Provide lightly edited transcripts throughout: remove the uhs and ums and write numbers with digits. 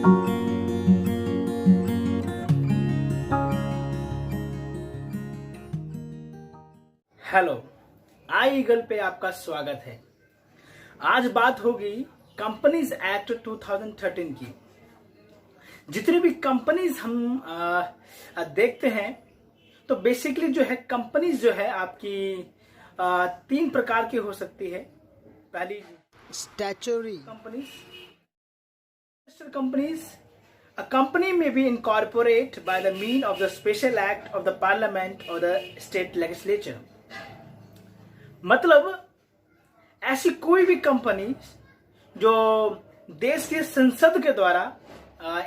Hello, आई eagle पे आपका स्वागत है। आज बात होगी कंपनीज एक्ट 2013 की। जितनी भी कंपनीज हम देखते हैं तो बेसिकली जो है कंपनीज जो है आपकी तीन प्रकार की हो सकती है। पहली statutory companies. A company may be incorporated by the means of the special act of the parliament or the state legislature. मतलब ऐसी कोई भी कंपनी जो देश के संसद के द्वारा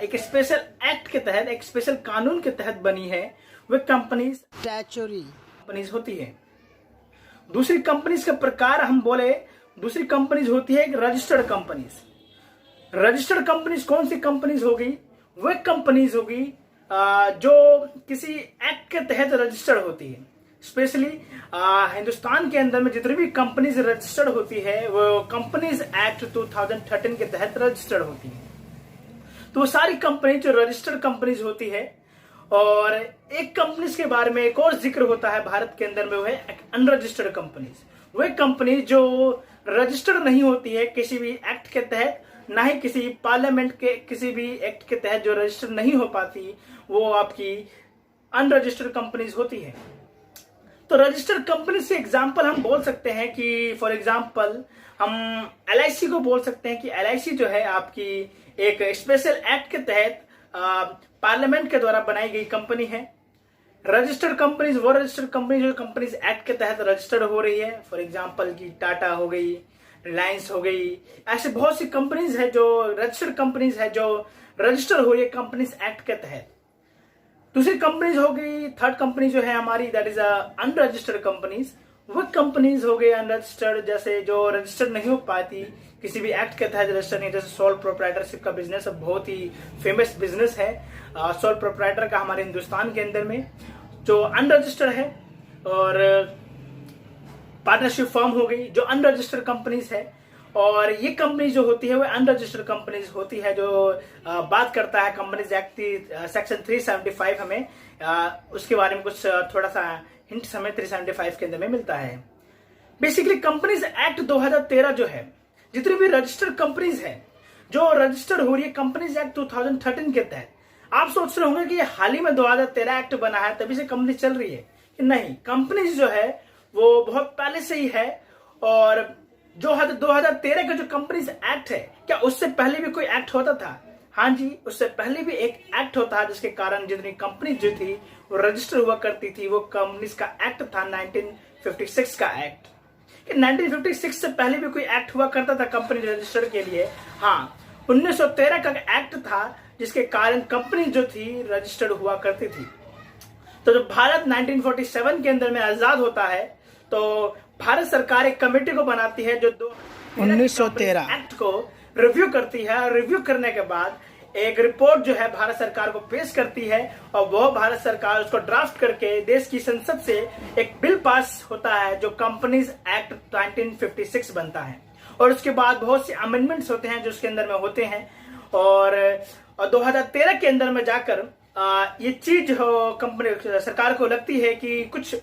एक स्पेशल एक्ट के तहत, एक स्पेशल कानून के तहत बनी है, वह कंपनीज स्टैच्यूटरी कंपनीज होती है। दूसरी कंपनीज का प्रकार हम बोले, दूसरी कंपनीज होती है एक रजिस्टर्ड कंपनीज। रजिस्टर्ड कंपनीज कौन सी कंपनीज होगी? वह कंपनीज होगी जो किसी एक्ट के तहत रजिस्टर्ड होती है। स्पेशली हिंदुस्तान के अंदर में जितनी भी कंपनीज रजिस्टर्ड होती है वो कंपनीज एक्ट 2013 के तहत रजिस्टर्ड होती है। तो वो सारी कंपनी जो रजिस्टर्ड कंपनीज होती है। और एक कंपनीज के बारे में एक और जिक्र होता है भारत के अंदर में, वो है अनरजिस्टर्ड कंपनीज। वह कंपनी जो रजिस्टर्ड नहीं होती है किसी भी एक्ट के तहत, ना ही किसी पार्लियामेंट के किसी भी एक्ट के तहत जो रजिस्टर नहीं हो पाती, वो आपकी अनरजिस्टर्ड कंपनीज होती है। तो रजिस्टर्ड कंपनी से एग्जांपल हम बोल सकते हैं कि फॉर एग्जांपल हम LIC को बोल सकते हैं कि LIC जो है आपकी एक स्पेशल एक्ट के तहत पार्लियामेंट के द्वारा बनाई गई कंपनी है। रजिस्टर्ड कंपनीज वो रजिस्टर्ड कंपनी जो कंपनीज एक्ट के तहत रजिस्टर्ड हो रही है। फॉर एग्जांपल की टाटा हो गई, रिलायंस हो गई, ऐसे बहुत सी कंपनीज है जो रजिस्टर्ड कंपनीज है जो रजिस्टर हो रही है कंपनीज एक्ट के तहत। दूसरी कंपनीज हो गई, थर्ड कंपनी जो है हमारी, दैट इज अनरजिस्टर्ड कंपनीज। वो कंपनीज हो गई अनरजिस्टर्ड, जैसे जो रजिस्टर्ड नहीं हो पाती किसी भी एक्ट के तहत रजिस्टर नहीं, जैसे सोल प्रोप्राइटरशिप का बिजनेस बहुत ही फेमस बिजनेस है सोल प्रोप्राइटर का हमारे हिंदुस्तान के अंदर में, जो अनरजिस्टर्ड है। और पार्टनरशिप फर्म हो गई जो अनरजिस्टर्ड कंपनीज है। और ये कंपनी जो होती है वो अनरजिस्टर्ड कंपनीज होती है, जो बात करता है कंपनीज एक्ट सेक्शन 375। हमें उसके बारे में कुछ थोड़ा सा हिंट हमें 375 के अंदर में मिलता है। बेसिकली कंपनीज एक्ट 2013 जो है, जितनी भी रजिस्टर्ड कंपनीज है जो रजिस्टर्ड हो रही है कंपनीज एक्ट 2013 के तहत। आप सोच रहे होंगे कि हाल ही में 2013 एक्ट बना है तभी से कंपनी चल रही है। नहीं, कंपनीज जो है वो बहुत पहले से ही है। और जो 2013 का जो कंपनीज एक्ट है, क्या उससे पहले भी कोई एक्ट होता था? हाँ जी, उससे पहले भी एक एक्ट होता है जिसके कारण जितनी कंपनी जो थी वो रजिस्टर हुआ करती थी। वो कंपनीज का एक्ट था 1956 का एक्ट। 1956 से पहले भी कोई एक्ट हुआ करता था कंपनी रजिस्टर के लिए? हाँ, 1913 का एक्ट था जिसके कारण कंपनी जो थी रजिस्टर्ड हुआ करती थी। तो जब भारत 1947 के अंदर में आजाद होता है तो भारत सरकार एक कमेटी को बनाती है जो 1913 एक्ट को रिव्यू करती है। रिव्यू करने के बाद एक रिपोर्ट जो है भारत सरकार को पेश करती है और वह भारत सरकार उसको ड्राफ्ट करके देश की संसद से एक बिल पास होता है जो कंपनीज एक्ट 1956 बनता है। और उसके बाद बहुत से अमेंडमेंट्स होते हैं जो उसके अंदर में होते हैं। और 2013 के अंदर में जाकर ये चीज कंपनी सरकार को लगती है कि कुछ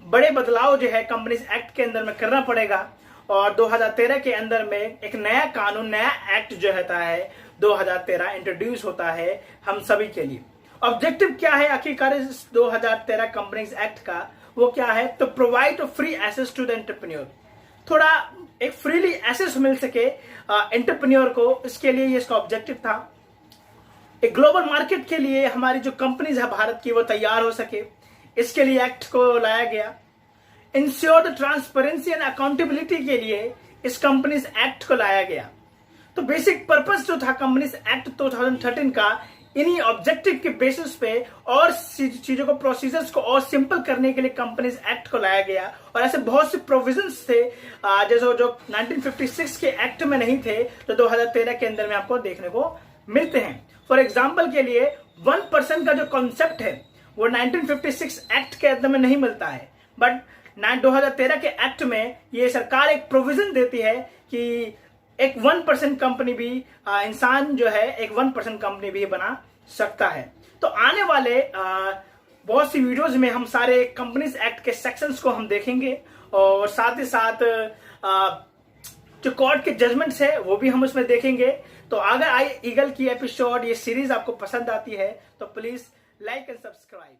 बड़े बदलाव जो है कंपनीज एक्ट के अंदर में करना पड़ेगा। और 2013 के अंदर में एक नया कानून, नया एक्ट जो होता है 2013 इंट्रोड्यूस होता है हम सभी के लिए। ऑब्जेक्टिव क्या है आखिरकार इस 2013 कंपनीज एक्ट का? वो क्या है? तो provide free access to the entrepreneur. थोड़ा एक फ्रीली एक्सेस मिल सके एंटरप्रेन्योर को, इसके लिए इसका ऑब्जेक्टिव था। एक ग्लोबल मार्केट के लिए हमारी जो कंपनीज है भारत की वो तैयार हो सके, इसके लिए एक्ट को लाया गया। Ensure the transparency and accountability के लिए इस कंपनीज एक्ट को लाया गया। तो बेसिक पर्पस जो था कंपनीज एक्ट 2013 का, इन्हीं ऑब्जेक्टिव के बेसिस पे और चीजों को, प्रोसीजर्स को और सिंपल करने के लिए कंपनीज एक्ट को लाया गया। और ऐसे बहुत से प्रोविजंस थे जैसे जो 1956 के एक्ट में नहीं थे तो 2013 के अंदर में आपको देखने को मिलते हैं। फॉर एग्जाम्पल के लिए 1% का जो कॉन्सेप्ट है वो 1956 एक्ट के अंदर में नहीं मिलता है, बट 2013 के एक्ट में ये सरकार एक प्रोविजन देती है कि एक 1% कंपनी भी इंसान जो है एक 1% कंपनी भी बना सकता है। तो आने वाले बहुत सी वीडियोस में हम सारे कंपनीज एक्ट के सेक्शंस को हम देखेंगे और साथ ही साथ जो कोर्ट के जजमेंट्स है वो भी हम उसमें देखेंगे। तो अगर आई ईगल की एपिसोड ये सीरीज आपको पसंद आती है तो प्लीज लाइक एंड सब्सक्राइब।